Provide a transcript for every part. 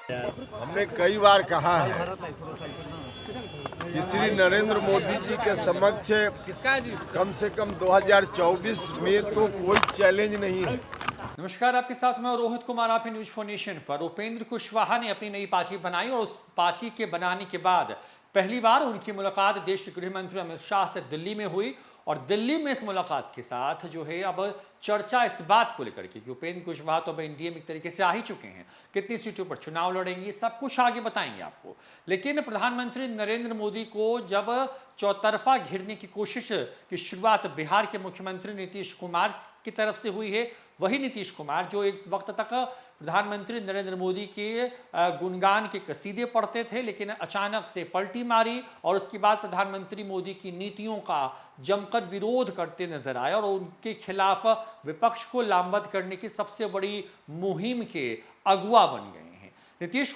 हमने कई बार कहा है कि श्री नरेंद्र मोदी जी के समक्ष कम से कम 2024 में तो कोई चैलेंज नहीं है। नमस्कार, आपके साथ मैं रोहित कुमार। आप न्यूज फॉर नेशन पर। उपेंद्र कुशवाहा ने अपनी नई पार्टी बनाई और उस पार्टी के बनाने के बाद पहली बार उनकी मुलाकात देश के गृह मंत्री अमित शाह से दिल्ली में हुई। और दिल्ली में इस मुलाकात के साथ जो है अब चर्चा इस बात को लेकर के कि उपेंद्र कुशवाहा तो अब एनडीए में एक तरीके से आ ही चुके हैं, कितनी सीटों पर चुनाव लड़ेंगे, सब कुछ आगे बताएंगे आपको। लेकिन प्रधानमंत्री नरेंद्र मोदी को जब चौतरफा घेरने की कोशिश की शुरुआत बिहार के मुख्यमंत्री नीतीश कुमार की तरफ से हुई है, वही नीतीश कुमार जो एक वक्त तक प्रधानमंत्री नरेंद्र मोदी के गुणगान के कसीदे पढ़ते थे, लेकिन अचानक से पलटी मारी और उसके बाद प्रधानमंत्री मोदी की नीतियों का जमकर विरोध करते नजर आए और उनके खिलाफ विपक्ष को लामबंद करने की सबसे बड़ी मुहिम के अगुवा बन गए हैं। नीतीश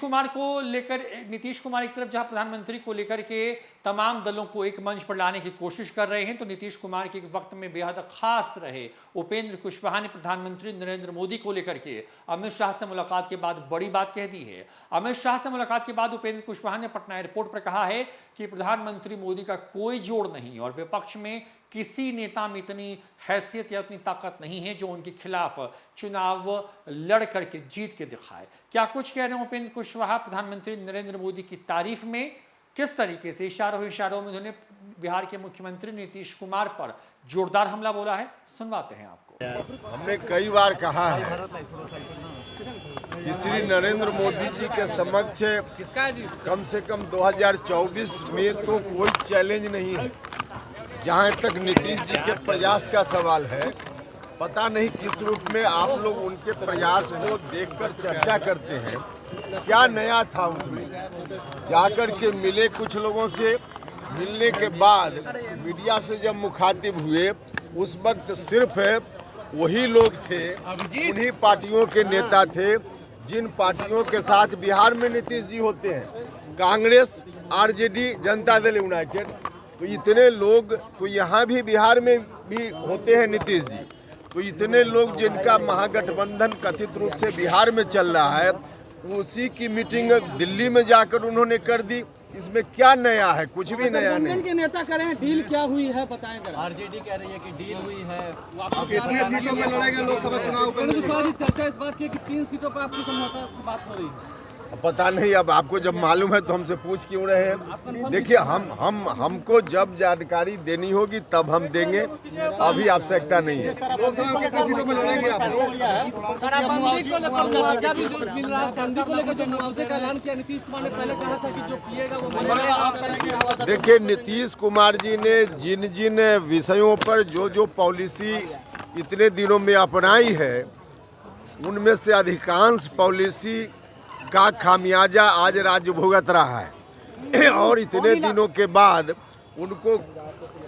कुमार एक तरफ जहां प्रधानमंत्री को लेकर के तमाम दलों को एक मंच पर लाने की कोशिश कर रहे हैं, तो नीतीश कुमार के एक वक्त में बेहद खास रहे उपेंद्र कुशवाहा ने प्रधानमंत्री नरेंद्र मोदी को लेकर के अमित शाह से मुलाकात के बाद बड़ी बात कह दी है। अमित शाह से मुलाकात के बाद उपेंद्र कुशवाहा ने पटना एयरपोर्ट पर कहा है कि प्रधानमंत्री मोदी का कोई जोड़ नहीं और विपक्ष में किसी नेता में इतनी हैसियत या इतनी ताकत नहीं है जो उनके खिलाफ चुनाव लड़ करके जीत के दिखाए। क्या कुछ कह रहे हैं उपेंद्र कुशवाहा प्रधानमंत्री नरेंद्र मोदी की तारीफ में, किस तरीके से इशारों में उन्होंने बिहार के मुख्यमंत्री नीतीश कुमार पर जोरदार हमला बोला है, सुनवाते हैं आपको। हमने कई बार कहा है कि श्री नरेंद्र मोदी जी के समक्ष कम से कम 2024 में तो कोई चैलेंज नहीं है। जहाँ तक नीतीश जी के प्रयास का सवाल है, पता नहीं किस रूप में आप लोग उनके प्रयास को देखकर चर्चा करते हैं। क्या नया था उसमें? जाकर के मिले कुछ लोगों से, मिलने के बाद मीडिया से जब मुखातिब हुए उस वक्त सिर्फ वही लोग थे, उन्हीं पार्टियों के नेता थे जिन पार्टियों के साथ बिहार में नीतीश जी होते हैं, कांग्रेस, आरजेडी, जनता दल यूनाइटेड। तो इतने लोग तो यहाँ भी बिहार में भी होते हैं नीतीश जी। तो इतने लोग जिनका महागठबंधन कथित रूप से बिहार में चल रहा है, उसी की मीटिंग दिल्ली में जाकर उन्होंने कर दी। इसमें क्या नया है? कुछ भी नया नहीं। के नेता कह रहे हैं डील क्या हुई है बताएं जरा। आरजेडी कह रही है कि डील हुई है। कितने सीटों में लड़ेगा लोकसभा चुनाव? चर्चा इस बात की कि 3 सीटों पर आपकी समझौता की बात हो रही है। पता नहीं, अब आपको जब मालूम है तो हमसे पूछ क्यों रहे हैं? देखिए, हमको जब जानकारी देनी होगी तब हम देंगे, अभी आवश्यकता नहीं है। लोकसभा में कितने सीटों में लड़ेंगे आप? शराबबंदी को लेकर जो मुआवजे का ऐलान किया नीतीश कुमार ने, पहले कहा था कि जो पिएगा वो मिलेगा। देखिए, नीतीश कुमार जी ने जिन जिन विषयों पर जो पॉलिसी इतने दिनों में अपनाई है, उनमें से अधिकांश पॉलिसी का खामियाजा आज राज्य भुगत रहा है और इतने दिनों के बाद उनको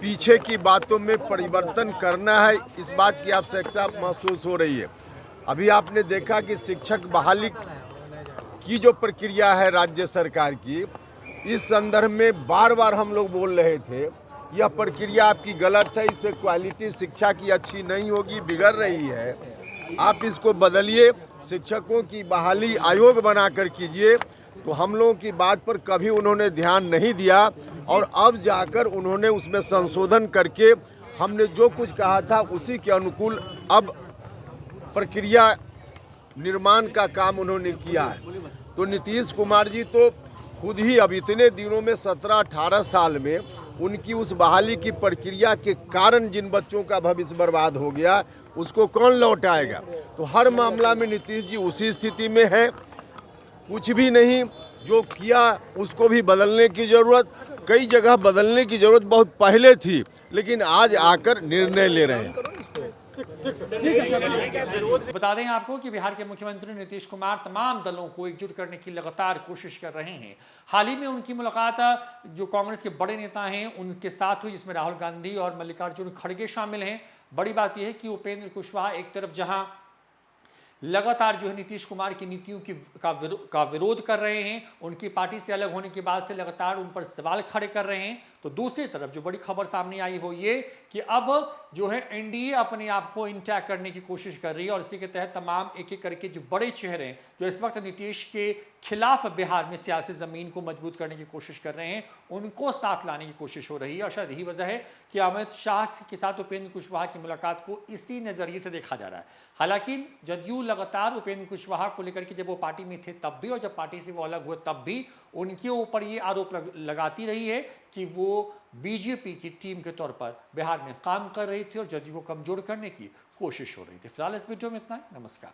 पीछे की बातों में परिवर्तन करना है, इस बात की आवश्यकता महसूस हो रही है। अभी आपने देखा कि शिक्षक बहाली की जो प्रक्रिया है राज्य सरकार की, इस संदर्भ में बार बार हम लोग बोल रहे थे यह प्रक्रिया आपकी गलत है, इससे क्वालिटी शिक्षा की अच्छी नहीं होगी, बिगड़ रही है, आप इसको बदलिए, शिक्षकों की बहाली आयोग बनाकर कीजिए। तो हम लोगों की बात पर कभी उन्होंने ध्यान नहीं दिया और अब जाकर उन्होंने उसमें संशोधन करके हमने जो कुछ कहा था उसी के अनुकूल अब प्रक्रिया निर्माण का काम उन्होंने किया है। तो नीतीश कुमार जी तो खुद ही अब इतने दिनों में 17-18 साल में उनकी उस बहाली की प्रक्रिया के कारण जिन बच्चों का भविष्य बर्बाद हो गया, उसको कौन लौटाएगा? तो हर मामला में नीतीश जी उसी स्थिति में है। कुछ भी नहीं, जो किया उसको भी बदलने की ज़रूरत, कई जगह बदलने की ज़रूरत बहुत पहले थी, लेकिन आज आकर निर्णय ले रहे हैं। बता दें आपको कि बिहार के मुख्यमंत्री नीतीश कुमार तमाम दलों को एकजुट करने की लगातार कोशिश कर रहे हैं। हाल ही में उनकी मुलाकात जो कांग्रेस के बड़े नेता हैं उनके साथ हुई, जिसमें राहुल गांधी और मल्लिकार्जुन खड़गे शामिल हैं। बड़ी बात यह है कि उपेंद्र कुशवाहा एक तरफ जहां लगातार जो है नीतीश कुमार की नीतियों का विरोध कर रहे हैं, उनकी पार्टी से अलग होने के बाद से लगातार उन पर सवाल खड़े कर रहे हैं, तो दूसरी तरफ जो बड़ी खबर सामने आई वो ये कि अब जो है एनडीए अपने आप को इंटैक्ट करने की कोशिश कर रही है और इसी के तहत तमाम एक एक करके जो बड़े चेहरे हैं जो इस वक्त नीतीश के खिलाफ बिहार में सियासी जमीन को मजबूत करने की कोशिश कर रहे हैं उनको साथ लाने की कोशिश हो रही है और शायद यही वजह है कि अमित शाह के साथ उपेंद्र कुशवाहा की मुलाकात को इसी नजरिए से देखा जा रहा है। हालांकि जदयू लगातार उपेंद्र कुशवाहा को लेकर के जब वो पार्टी में थे तब भी और जब पार्टी से वो अलग हुए तब भी उनके ऊपर ये आरोप लगाती रही है कि वो बीजेपी की टीम के तौर पर बिहार में काम कर रही थी और जदयू को कमजोर करने की कोशिश हो रही थी। फिलहाल इस वीडियो में इतना ही। नमस्कार।